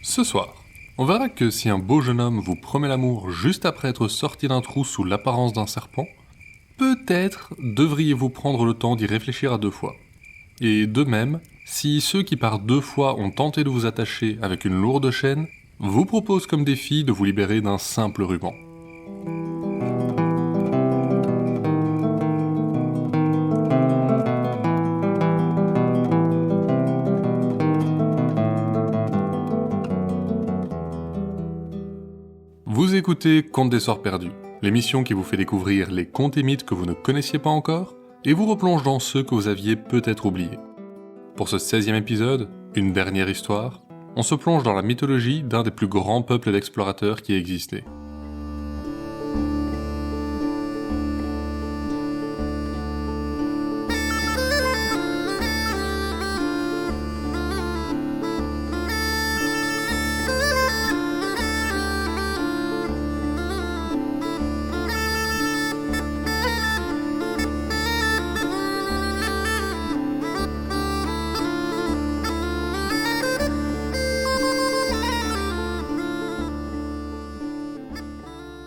Ce soir, on verra que si un beau jeune homme vous promet l'amour juste après être sorti d'un trou sous l'apparence d'un serpent, peut-être devriez-vous prendre le temps d'y réfléchir à deux fois. Et de même, si ceux qui par deux fois ont tenté de vous attacher avec une lourde chaîne, vous proposent comme défi de vous libérer d'un simple ruban. Vous écoutez Contes des Sorts Perdus, l'émission qui vous fait découvrir les contes et mythes que vous ne connaissiez pas encore et vous replonge dans ceux que vous aviez peut-être oubliés. Pour ce 16e épisode, une dernière histoire, on se plonge dans la mythologie d'un des plus grands peuples d'explorateurs qui ait existé.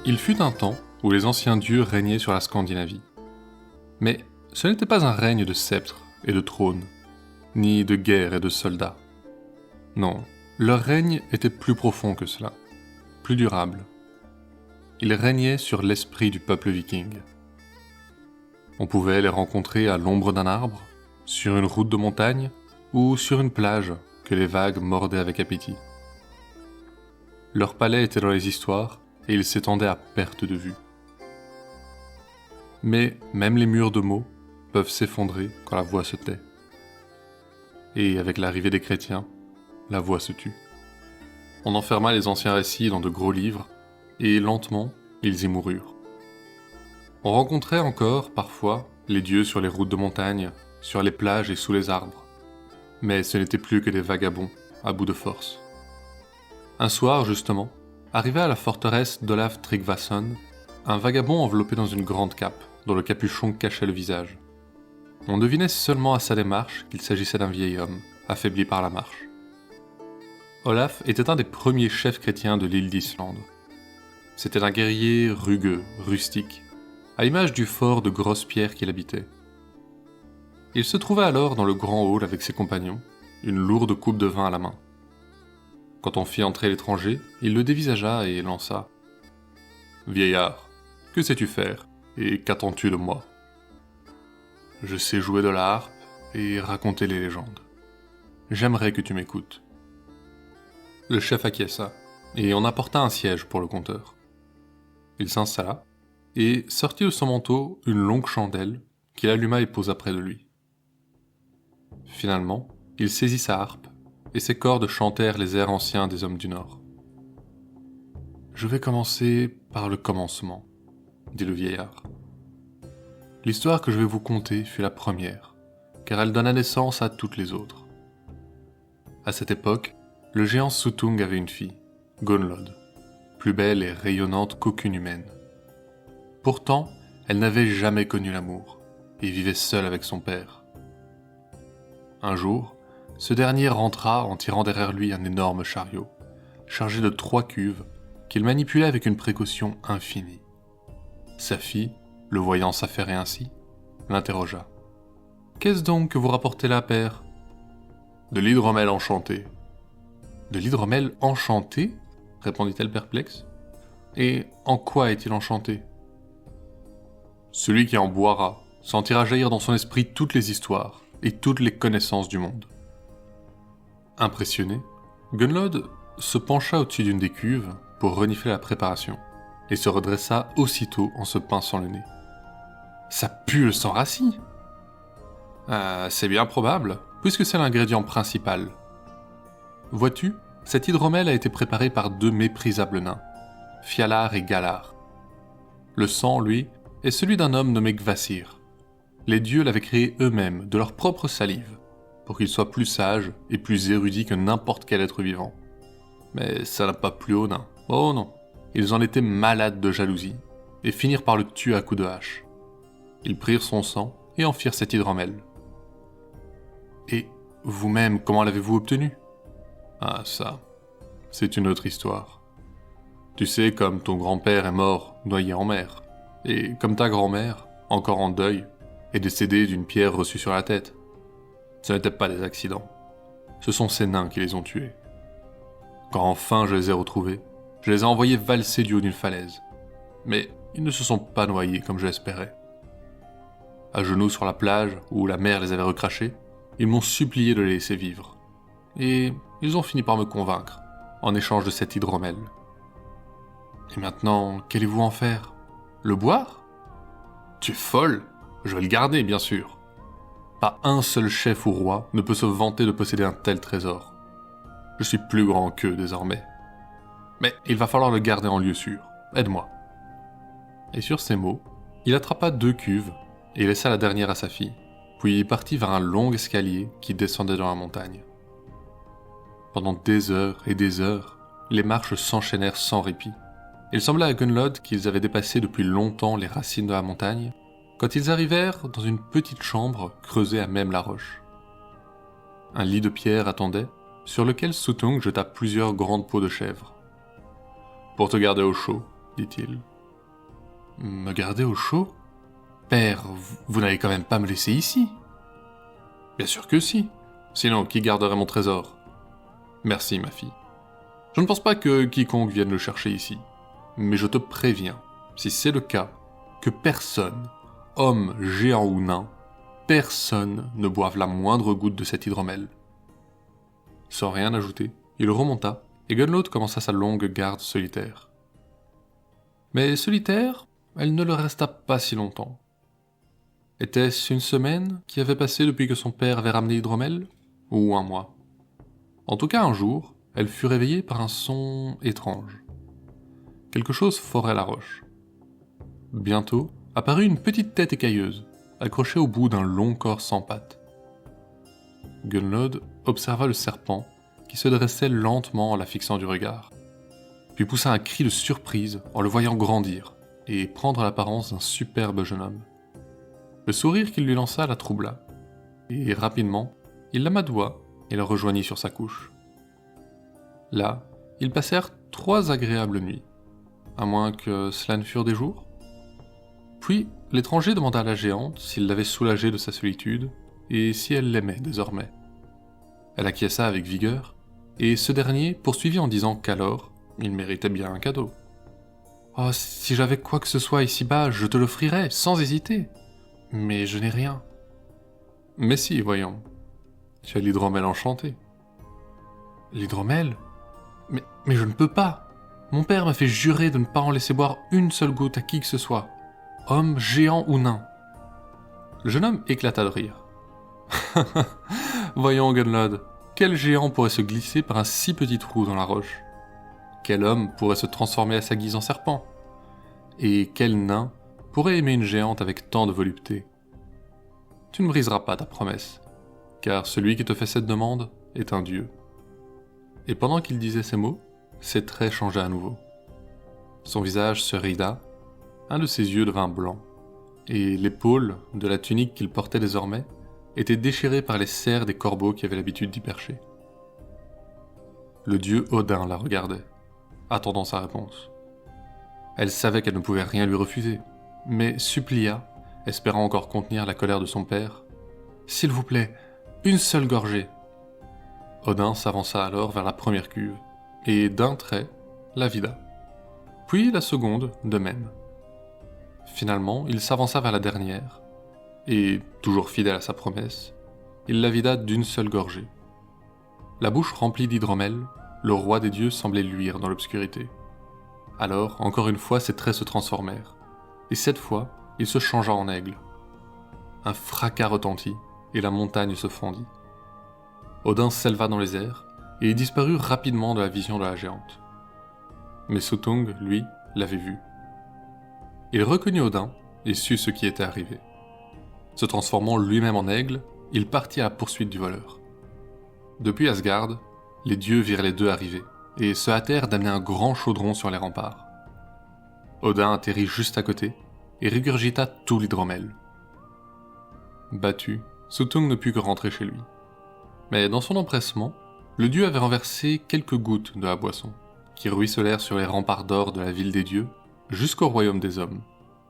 Il fut un temps où les anciens dieux régnaient sur la Scandinavie. Mais ce n'était pas un règne de sceptres et de trônes, ni de guerres et de soldats. Non, leur règne était plus profond que cela, plus durable. Ils régnaient sur l'esprit du peuple viking. On pouvait les rencontrer à l'ombre d'un arbre, sur une route de montagne ou sur une plage que les vagues mordaient avec appétit. Leur palais était dans les histoires et il s'étendait à perte de vue. Mais même les murs de mots peuvent s'effondrer quand la voix se tait. Et avec l'arrivée des chrétiens, la voix se tut. On enferma les anciens récits dans de gros livres, et lentement, ils y moururent. On rencontrait encore, parfois, les dieux sur les routes de montagne, sur les plages et sous les arbres. Mais ce n'étaient plus que des vagabonds, à bout de force. Un soir, justement, arrivé à la forteresse d'Olaf Tryggvason, un vagabond enveloppé dans une grande cape, dont le capuchon cachait le visage. On devinait seulement à sa démarche qu'il s'agissait d'un vieil homme, affaibli par la marche. Olaf était un des premiers chefs chrétiens de l'île d'Islande. C'était un guerrier rugueux, rustique, à l'image du fort de grosses pierres qu'il habitait. Il se trouvait alors dans le grand hall avec ses compagnons, une lourde coupe de vin à la main. Quand on fit entrer l'étranger, il le dévisagea et lança « Vieillard, que sais-tu faire, et qu'attends-tu de moi ?»« Je sais jouer de la harpe et raconter les légendes. J'aimerais que tu m'écoutes. » Le chef acquiesça, et on apporta un siège pour le conteur. Il s'installa, et sortit de son manteau une longue chandelle qu'il alluma et posa près de lui. Finalement, il saisit sa harpe, et ses cordes chantèrent les airs anciens des hommes du Nord. « Je vais commencer par le commencement, » dit le vieillard. « L'histoire que je vais vous conter fut la première, car elle donna naissance à toutes les autres. À cette époque, le géant Suttung avait une fille, Gunnlod, plus belle et rayonnante qu'aucune humaine. Pourtant, elle n'avait jamais connu l'amour, et vivait seule avec son père. Un jour, ce dernier rentra en tirant derrière lui un énorme chariot, chargé de 3 cuves, qu'il manipulait avec une précaution infinie. Sa fille, le voyant s'affairer ainsi, l'interrogea. « Qu'est-ce donc que vous rapportez là, père ?»« De l'hydromel enchanté. »« De l'hydromel enchanté ?» répondit-elle perplexe. « Et en quoi est-il enchanté ?»« Celui qui en boira sentira jaillir dans son esprit toutes les histoires et toutes les connaissances du monde. » Impressionné, Gunnlod se pencha au-dessus d'une des cuves pour renifler la préparation, et se redressa aussitôt en se pinçant le nez. « Ça pue le sang rassis !»« C'est bien probable, puisque c'est l'ingrédient principal. Vois-tu, cet hydromel a été préparé par 2 méprisables nains, Fjalar et Galar. Le sang, lui, est celui d'un homme nommé Kvasir. Les dieux l'avaient créé eux-mêmes, de leur propre salive, pour qu'il soit plus sage et plus érudit que n'importe quel être vivant. Mais ça n'a pas plu aux nains. Oh non, ils en étaient malades de jalousie, et finirent par le tuer à coups de hache. Ils prirent son sang et en firent cet hydromel. Et vous-même, comment l'avez-vous obtenu ? Ah ça, c'est une autre histoire. Tu sais, comme ton grand-père est mort noyé en mer, et comme ta grand-mère, encore en deuil, est décédée d'une pierre reçue sur la tête. Ce n'étaient pas des accidents. Ce sont ces nains qui les ont tués. Quand enfin je les ai retrouvés, je les ai envoyés valser du haut d'une falaise. Mais ils ne se sont pas noyés comme je l'espérais. À genoux sur la plage, où la mer les avait recrachés, ils m'ont supplié de les laisser vivre. Et ils ont fini par me convaincre, en échange de cet hydromel. Et maintenant, qu'allez-vous en faire? Le boire? Tu es folle? Je vais le garder, bien sûr. Pas un seul chef ou roi ne peut se vanter de posséder un tel trésor. Je suis plus grand qu'eux désormais. Mais il va falloir le garder en lieu sûr. Aide-moi. Et sur ces mots, il attrapa 2 cuves et laissa la dernière à sa fille, puis partit vers un long escalier qui descendait dans la montagne. Pendant des heures et des heures, les marches s'enchaînèrent sans répit. Il sembla à Gunnlod qu'ils avaient dépassé depuis longtemps les racines de la montagne, quand ils arrivèrent dans une petite chambre creusée à même la roche. Un lit de pierre attendait, sur lequel Suttung jeta plusieurs grandes peaux de chèvre. « Pour te garder au chaud, dit-il. »« Me garder au chaud ? Père, vous n'allez quand même pas me laisser ici ?»« Bien sûr que si. Sinon, qui garderait mon trésor ? » ?»« Merci, ma fille. Je ne pense pas que quiconque vienne le chercher ici. Mais je te préviens, si c'est le cas, que personne, homme, géant ou nain, personne ne boive la moindre goutte de cet hydromel. » Sans rien ajouter, il remonta, et Gunnlod commença sa longue garde solitaire. Mais solitaire, elle ne le resta pas si longtemps. Était-ce une semaine qui avait passé depuis que son père avait ramené l'hydromel, ou un mois? En tout cas un jour, elle fut réveillée par un son étrange. Quelque chose forait la roche. Bientôt, apparut une petite tête écailleuse, accrochée au bout d'un long corps sans pattes. Gunnlod observa le serpent qui se dressait lentement en la fixant du regard, puis poussa un cri de surprise en le voyant grandir et prendre l'apparence d'un superbe jeune homme. Le sourire qu'il lui lança la troubla, et rapidement, il l'amadoua et le rejoignit sur sa couche. Là, ils passèrent 3 agréables nuits, à moins que cela ne furent des jours. Puis, l'étranger demanda à la géante s'il l'avait soulagée de sa solitude, et si elle l'aimait désormais. Elle acquiesça avec vigueur, et ce dernier poursuivit en disant qu'alors, il méritait bien un cadeau. « Oh, si j'avais quoi que ce soit ici-bas, je te l'offrirais, sans hésiter. Mais je n'ai rien. »« Mais si, voyons. Tu as l'hydromel enchanté. »« L'hydromel ? Mais je ne peux pas. Mon père m'a fait jurer de ne pas en laisser boire une seule goutte à qui que ce soit, homme, géant ou nain. » Le jeune homme éclata de rire. « Voyons, Gunnlod, quel géant pourrait se glisser par un si petit trou dans la roche? Quel homme pourrait se transformer à sa guise en serpent? Et quel nain pourrait aimer une géante avec tant de volupté? Tu ne briseras pas ta promesse, car celui qui te fait cette demande est un dieu. » Et pendant qu'il disait ces mots, ses traits changèrent à nouveau. Son visage se rida, un de ses yeux devint blanc, et l'épaule de la tunique qu'il portait désormais était déchirée par les serres des corbeaux qui avaient l'habitude d'y percher. Le dieu Odin la regardait, attendant sa réponse. Elle savait qu'elle ne pouvait rien lui refuser, mais supplia, espérant encore contenir la colère de son père. « S'il vous plaît, une seule gorgée !» Odin s'avança alors vers la première cuve, et d'un trait, la vida. Puis la seconde, de même. Finalement, il s'avança vers la dernière, et, toujours fidèle à sa promesse, il la vida d'une seule gorgée. La bouche remplie d'hydromel, le roi des dieux semblait luire dans l'obscurité. Alors, encore une fois, ses traits se transformèrent, et cette fois, il se changea en aigle. Un fracas retentit, et la montagne se fondit. Odin s'éleva dans les airs, et disparut rapidement de la vision de la géante. Mais Suttung, lui, l'avait vu. Il reconnut Odin, et sut ce qui était arrivé. Se transformant lui-même en aigle, il partit à la poursuite du voleur. Depuis Asgard, les dieux virent les deux arriver, et se hâtèrent d'amener un grand chaudron sur les remparts. Odin atterrit juste à côté, et régurgita tout l'hydromel. Battu, Suttung ne put que rentrer chez lui. Mais dans son empressement, le dieu avait renversé quelques gouttes de la boisson, qui ruisselèrent sur les remparts d'or de la ville des dieux, jusqu'au royaume des hommes,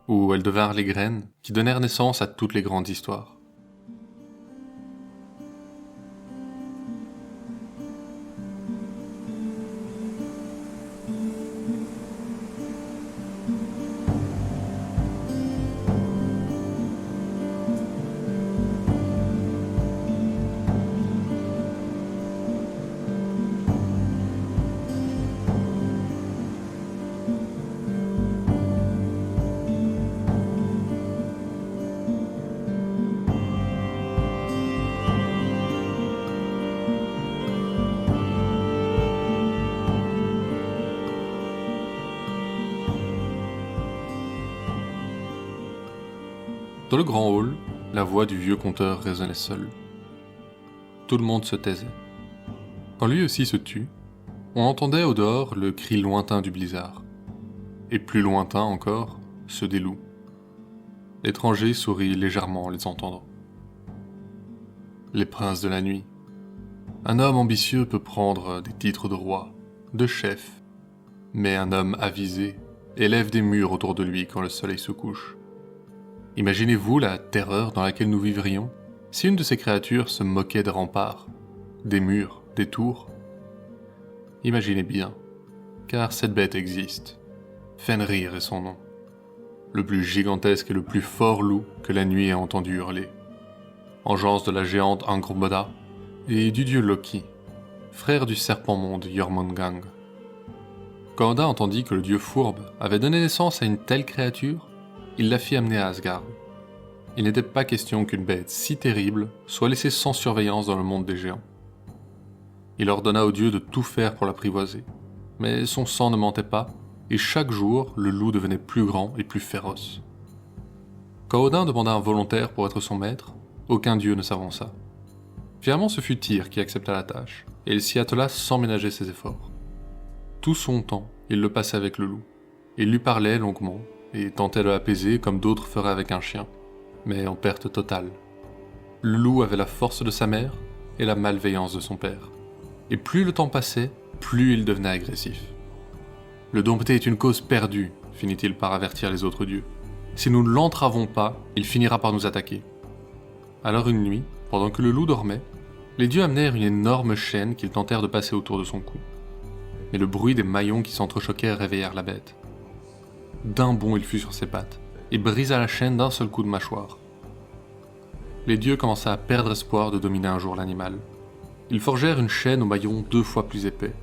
où elles devinrent les graines qui donnèrent naissance à toutes les grandes histoires. Dans le grand hall, la voix du vieux conteur résonnait seule. Tout le monde se taisait. Quand lui aussi se tut, on entendait au dehors le cri lointain du blizzard. Et plus lointain encore, ceux des loups. L'étranger sourit légèrement en les entendant. Les princes de la nuit. Un homme ambitieux peut prendre des titres de roi, de chef, mais un homme avisé élève des murs autour de lui quand le soleil se couche. Imaginez-vous la terreur dans laquelle nous vivrions si une de ces créatures se moquait des remparts, des murs, des tours. Imaginez bien, car cette bête existe. Fenrir est son nom. Le plus gigantesque et le plus fort loup que la nuit ait entendu hurler. Engeance de la géante Angrboda et du dieu Loki, frère du serpent-monde Jormungand. Quand Odin entendit que le dieu fourbe avait donné naissance à une telle créature, il la fit amener à Asgard. Il n'était pas question qu'une bête si terrible soit laissée sans surveillance dans le monde des géants. Il ordonna aux dieux de tout faire pour l'apprivoiser, mais son sang ne mentait pas, et chaque jour, le loup devenait plus grand et plus féroce. Quand Odin demanda un volontaire pour être son maître, aucun dieu ne s'avança. Finalement, ce fut Tyr qui accepta la tâche, et il s'y attela sans ménager ses efforts. Tout son temps, il le passait avec le loup. Il lui parlait longuement, et tentait de l'apaiser comme d'autres feraient avec un chien, mais en perte totale. Le loup avait la force de sa mère et la malveillance de son père. Et plus le temps passait, plus il devenait agressif. Le dompter est une cause perdue, finit-il par avertir les autres dieux. Si nous ne l'entravons pas, il finira par nous attaquer. Alors une nuit, pendant que le loup dormait, les dieux amenèrent une énorme chaîne qu'ils tentèrent de passer autour de son cou. Mais le bruit des maillons qui s'entrechoquèrent réveillèrent la bête. D'un bond, il fut sur ses pattes, et brisa la chaîne d'un seul coup de mâchoire. Les dieux commençaient à perdre espoir de dominer un jour l'animal. Ils forgèrent une chaîne aux maillons 2 fois plus épais.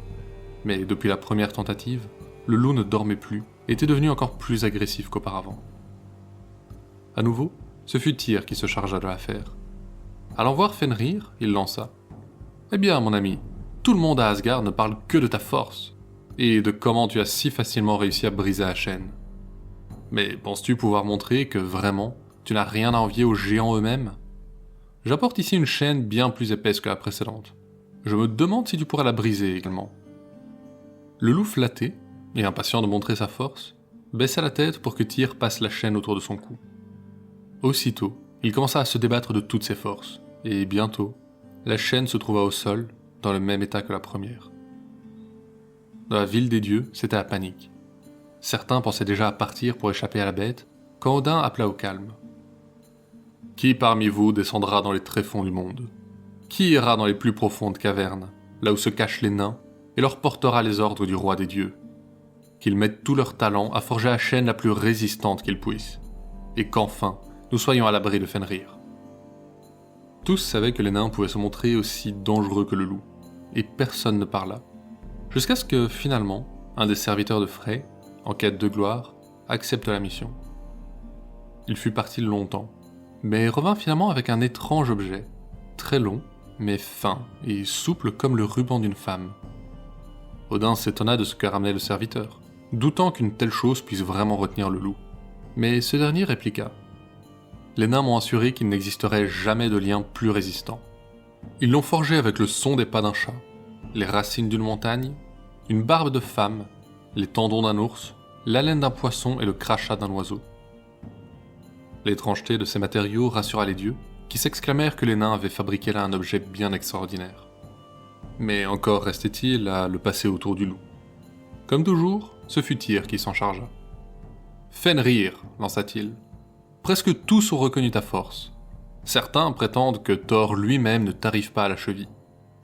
Mais depuis la première tentative, le loup ne dormait plus et était devenu encore plus agressif qu'auparavant. À nouveau, ce fut Tyr qui se chargea de l'affaire. Allant voir Fenrir, il lança « Eh bien, mon ami, tout le monde à Asgard ne parle que de ta force, et de comment tu as si facilement réussi à briser la chaîne. Mais penses-tu pouvoir montrer que, vraiment, tu n'as rien à envier aux géants eux-mêmes ? J'apporte ici une chaîne bien plus épaisse que la précédente. Je me demande si tu pourrais la briser également. » Le loup flatté, et impatient de montrer sa force, baissa la tête pour que Tyr passe la chaîne autour de son cou. Aussitôt, il commença à se débattre de toutes ses forces, et bientôt, la chaîne se trouva au sol, dans le même état que la première. Dans la ville des dieux, c'était la panique. Certains pensaient déjà à partir pour échapper à la bête, quand Odin appela au calme. « Qui parmi vous descendra dans les tréfonds du monde ? Qui ira dans les plus profondes cavernes, là où se cachent les nains, et leur portera les ordres du roi des dieux ? Qu'ils mettent tout leur talent à forger la chaîne la plus résistante qu'ils puissent, et qu'enfin, nous soyons à l'abri de Fenrir. » Tous savaient que les nains pouvaient se montrer aussi dangereux que le loup, et personne ne parla, jusqu'à ce que, finalement, un des serviteurs de Frey, en quête de gloire, accepte la mission. Il fut parti longtemps, mais revint finalement avec un étrange objet, très long, mais fin et souple comme le ruban d'une femme. Odin s'étonna de ce que ramenait le serviteur, doutant qu'une telle chose puisse vraiment retenir le loup. Mais ce dernier répliqua « Les nains m'ont assuré qu'il n'existerait jamais de lien plus résistant. Ils l'ont forgé avec le son des pas d'un chat, les racines d'une montagne, une barbe de femme, les tendons d'un ours, l'haleine d'un poisson et le crachat d'un oiseau. » L'étrangeté de ces matériaux rassura les dieux, qui s'exclamèrent que les nains avaient fabriqué là un objet bien extraordinaire. Mais encore restait-il à le passer autour du loup. Comme toujours, ce fut Tyr qui s'en chargea. « Fenrir » lança-t-il. « Presque tous ont reconnu ta force. Certains prétendent que Thor lui-même ne t'arrive pas à la cheville.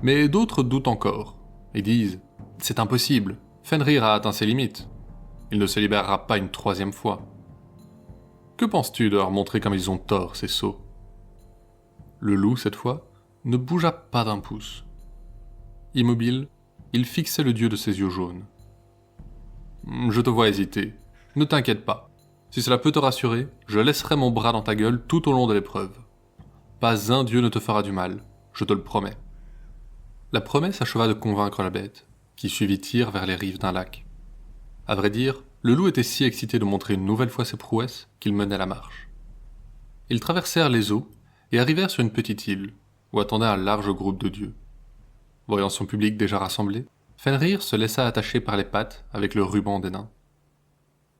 Mais d'autres doutent encore, et disent « C'est impossible, Fenrir a atteint ses limites. Il ne se libérera pas une troisième fois. » Que penses-tu de leur montrer comme ils ont tort, ces sots ? Le loup, cette fois, ne bougea pas d'un pouce. Immobile, il fixait le dieu de ses yeux jaunes. « Je te vois hésiter. Ne t'inquiète pas. Si cela peut te rassurer, je laisserai mon bras dans ta gueule tout au long de l'épreuve. Pas un dieu ne te fera du mal, je te le promets. » La promesse acheva de convaincre la bête, qui suivit Tyr vers les rives d'un lac. À vrai dire, le loup était si excité de montrer une nouvelle fois ses prouesses qu'il menait la marche. Ils traversèrent les eaux et arrivèrent sur une petite île, où attendait un large groupe de dieux. Voyant son public déjà rassemblé, Fenrir se laissa attacher par les pattes avec le ruban des nains.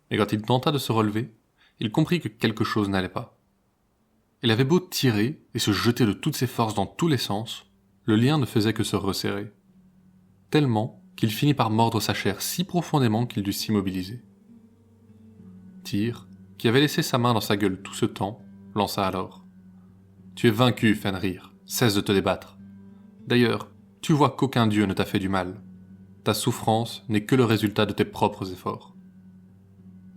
Mais quand il tenta de se relever, il comprit que quelque chose n'allait pas. Il avait beau tirer et se jeter de toutes ses forces dans tous les sens, le lien ne faisait que se resserrer. Tellement qu'il finit par mordre sa chair si profondément qu'il dut s'immobiliser. Tyr, qui avait laissé sa main dans sa gueule tout ce temps, lança alors. « Tu es vaincu, Fenrir, cesse de te débattre. D'ailleurs, tu vois qu'aucun dieu ne t'a fait du mal. Ta souffrance n'est que le résultat de tes propres efforts. »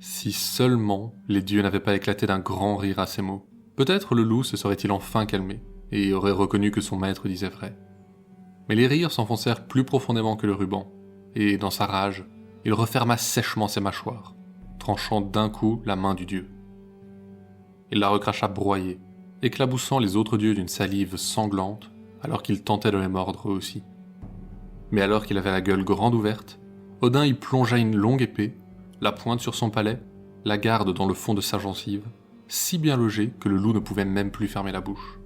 Si seulement les dieux n'avaient pas éclaté d'un grand rire à ces mots, peut-être le loup se serait-il enfin calmé, et aurait reconnu que son maître disait vrai. Mais les rires s'enfoncèrent plus profondément que le ruban, et dans sa rage, il referma sèchement ses mâchoires, tranchant d'un coup la main du dieu. Il la recracha broyée, éclaboussant les autres dieux d'une salive sanglante, alors qu'il tentait de les mordre eux aussi. Mais alors qu'il avait la gueule grande ouverte, Odin y plongea une longue épée, la pointe sur son palais, la garde dans le fond de sa gencive, si bien logée que le loup ne pouvait même plus fermer la bouche.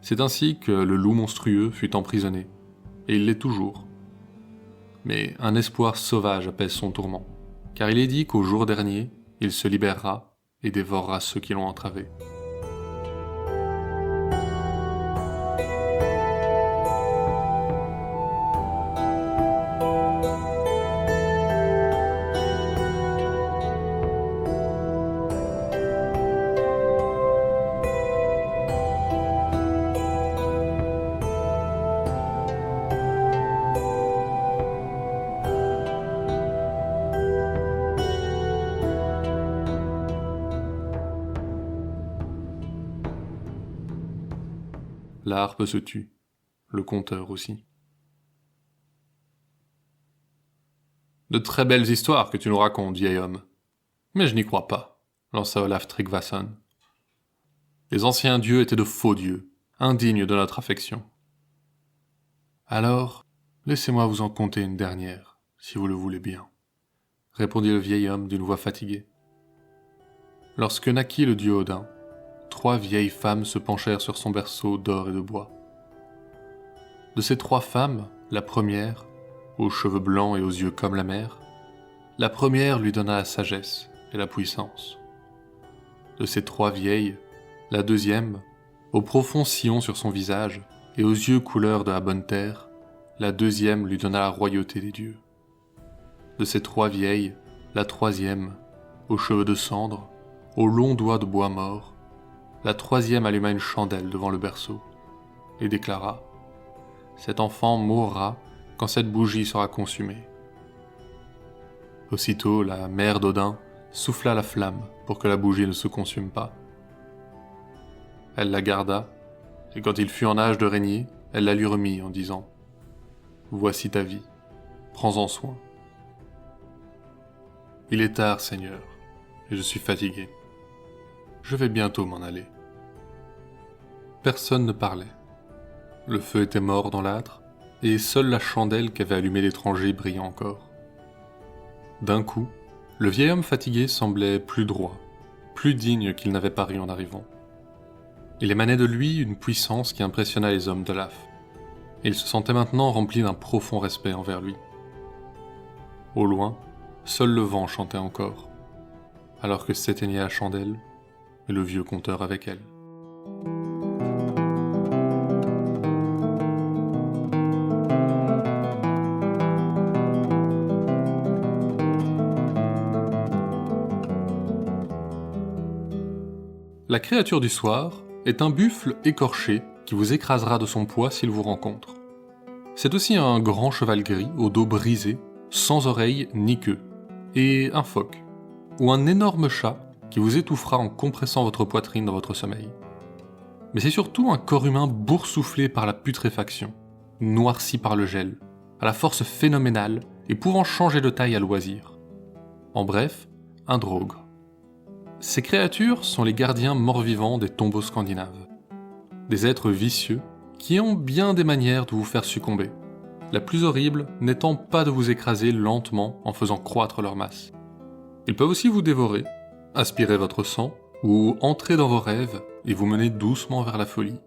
C'est ainsi que le loup monstrueux fut emprisonné, et il l'est toujours. Mais un espoir sauvage apaise son tourment, car il est dit qu'au jour dernier, il se libérera et dévorera ceux qui l'ont entravé. La harpe se tut, le conteur aussi. « De très belles histoires que tu nous racontes, vieil homme. Mais je n'y crois pas, » lança Olaf Tryggvason. « Les anciens dieux étaient de faux dieux, indignes de notre affection. »« Alors, laissez-moi vous en conter une dernière, si vous le voulez bien, » répondit le vieil homme d'une voix fatiguée. Lorsque naquit le dieu Odin, 3 vieilles femmes se penchèrent sur son berceau d'or et de bois. De ces 3 femmes, la première, aux cheveux blancs et aux yeux comme la mer, la première lui donna la sagesse et la puissance. De ces 3 vieilles, la deuxième, au profond sillon sur son visage et aux yeux couleur de la bonne terre, la deuxième lui donna la royauté des dieux. De ces 3 vieilles, la troisième, aux cheveux de cendre, aux longs doigts de bois mort, la troisième alluma une chandelle devant le berceau et déclara « Cet enfant mourra quand cette bougie sera consumée. » Aussitôt, la mère d'Odin souffla la flamme pour que la bougie ne se consume pas. Elle la garda, et quand il fut en âge de régner, elle la lui remit en disant « Voici ta vie, prends-en soin. » Il est tard, Seigneur, et je suis fatigué. Je vais bientôt m'en aller. Personne ne parlait. Le feu était mort dans l'âtre, et seule la chandelle qu'avait allumée l'étranger brillait encore. D'un coup, le vieil homme fatigué semblait plus droit, plus digne qu'il n'avait paru en arrivant. Il émanait de lui une puissance qui impressionna les hommes d'Olaf, et il se sentait maintenant rempli d'un profond respect envers lui. Au loin, seul le vent chantait encore, alors que s'éteignait la chandelle, et le vieux conteur avec elle. La créature du soir est un buffle écorché qui vous écrasera de son poids s'il vous rencontre. C'est aussi un grand cheval gris au dos brisé, sans oreilles ni queue, et un phoque, ou un énorme chat qui vous étouffera en compressant votre poitrine dans votre sommeil. Mais c'est surtout un corps humain boursouflé par la putréfaction, noirci par le gel, à la force phénoménale et pouvant changer de taille à loisir. En bref, un drogre. Ces créatures sont les gardiens morts-vivants des tombeaux scandinaves. Des êtres vicieux qui ont bien des manières de vous faire succomber, la plus horrible n'étant pas de vous écraser lentement en faisant croître leur masse. Ils peuvent aussi vous dévorer, aspirer votre sang, ou entrer dans vos rêves et vous mener doucement vers la folie.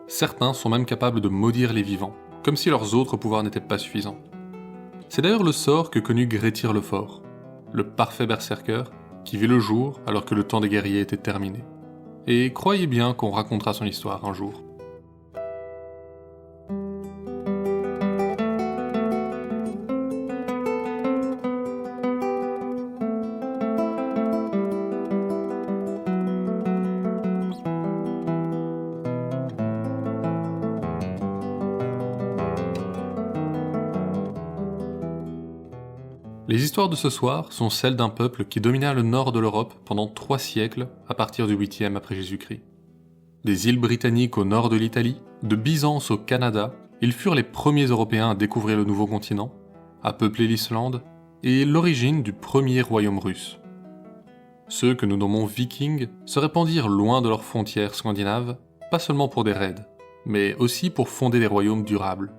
Certains sont même capables de maudire les vivants, comme si leurs autres pouvoirs n'étaient pas suffisants. C'est d'ailleurs le sort que connut Grettir le Fort, le parfait berserker qui vit le jour alors que le temps des guerriers était terminé. Et croyez bien qu'on racontera son histoire un jour. Les histoires de ce soir sont celles d'un peuple qui domina le nord de l'Europe pendant 3 siècles à partir du 8e après Jésus-Christ. Des îles britanniques au nord de l'Italie, de Byzance au Canada, ils furent les premiers Européens à découvrir le nouveau continent, à peupler l'Islande, et l'origine du premier royaume russe. Ceux que nous nommons Vikings se répandirent loin de leurs frontières scandinaves, pas seulement pour des raids, mais aussi pour fonder des royaumes durables.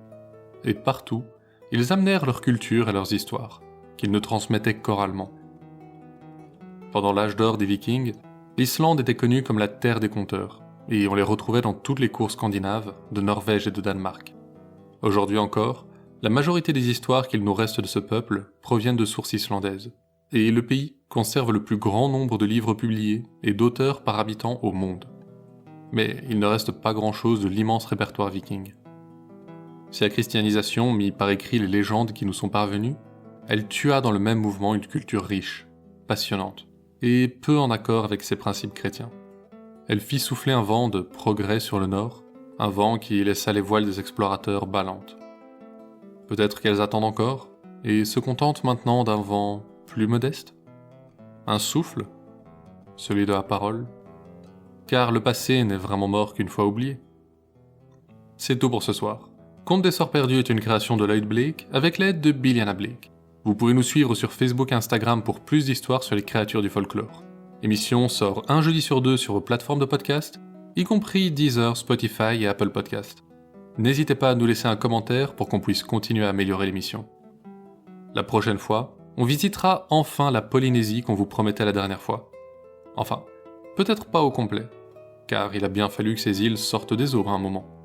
Et partout, ils amenèrent leur culture et leurs histoires, qu'ils ne transmettaient qu'oralement. Pendant l'âge d'or des Vikings, l'Islande était connue comme la terre des conteurs, et on les retrouvait dans toutes les cours scandinaves, de Norvège et de Danemark. Aujourd'hui encore, la majorité des histoires qu'il nous reste de ce peuple proviennent de sources islandaises, et le pays conserve le plus grand nombre de livres publiés et d'auteurs par habitant au monde. Mais il ne reste pas grand-chose de l'immense répertoire viking. Si la christianisation mit par écrit les légendes qui nous sont parvenues, elle tua dans le même mouvement une culture riche, passionnante, et peu en accord avec ses principes chrétiens. Elle fit souffler un vent de progrès sur le nord, un vent qui laissa les voiles des explorateurs ballantes. Peut-être qu'elles attendent encore, et se contentent maintenant d'un vent plus modeste? Un souffle? Celui de la parole? Car le passé n'est vraiment mort qu'une fois oublié. C'est tout pour ce soir. Conte des Sorts Perdus est une création de Lloyd Blake avec l'aide de Billiana Blake. Vous pouvez nous suivre sur Facebook et Instagram pour plus d'histoires sur les créatures du folklore. L'émission sort un jeudi sur 2 sur vos plateformes de podcast, y compris Deezer, Spotify et Apple Podcast. N'hésitez pas à nous laisser un commentaire pour qu'on puisse continuer à améliorer l'émission. La prochaine fois, on visitera enfin la Polynésie qu'on vous promettait la dernière fois. Enfin, peut-être pas au complet, car il a bien fallu que ces îles sortent des eaux à un moment.